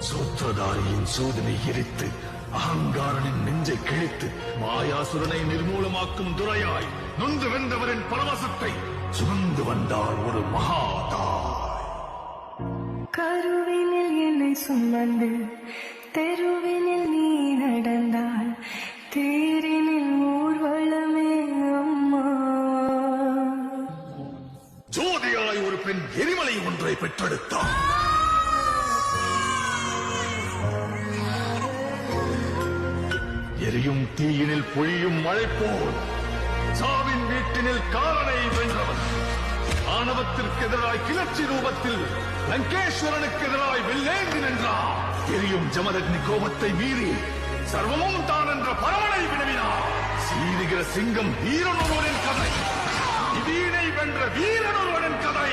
சூத்திரதாரியின் சூதனை எரித்து அகங்காரனின் நெஞ்சை கிழித்து மாயாசுரனை நிர்மூலமாக்கும் துரையாய் நொந்து வென்றவரின் பரவசத்தை சுமந்து வந்தார் ஒரு மகாதாய். கருவினில் என்னை சுமந்து தெருவினில் நீ நடந்தால் தேரினில் ஊர்வலமே அம்மா. ஜோதியாய் ஒரு பெண் எரிமலை ஒன்றை பெற்றெடுத்தார். எரியும் தீயினில் பொழியும் மழை போல் சாவின் வீட்டினில் காலனை வென்றவன். ஆணவத்திற்கு எதிராய் கிளர்ச்சி ரூபத்தில் லங்கேஸ்வரனுக்கு எதிராய் வெள்ளேந்தி நின்றார். எரியும் ஜமதக்னி கோபத்தை மீறி சர்வமும் தான் என்ற பரவனை வினவினார். சீருகிற சிங்கம் வீரனொருவனின் கதை, வீணை வென்ற வீரனொருவனின் கதை.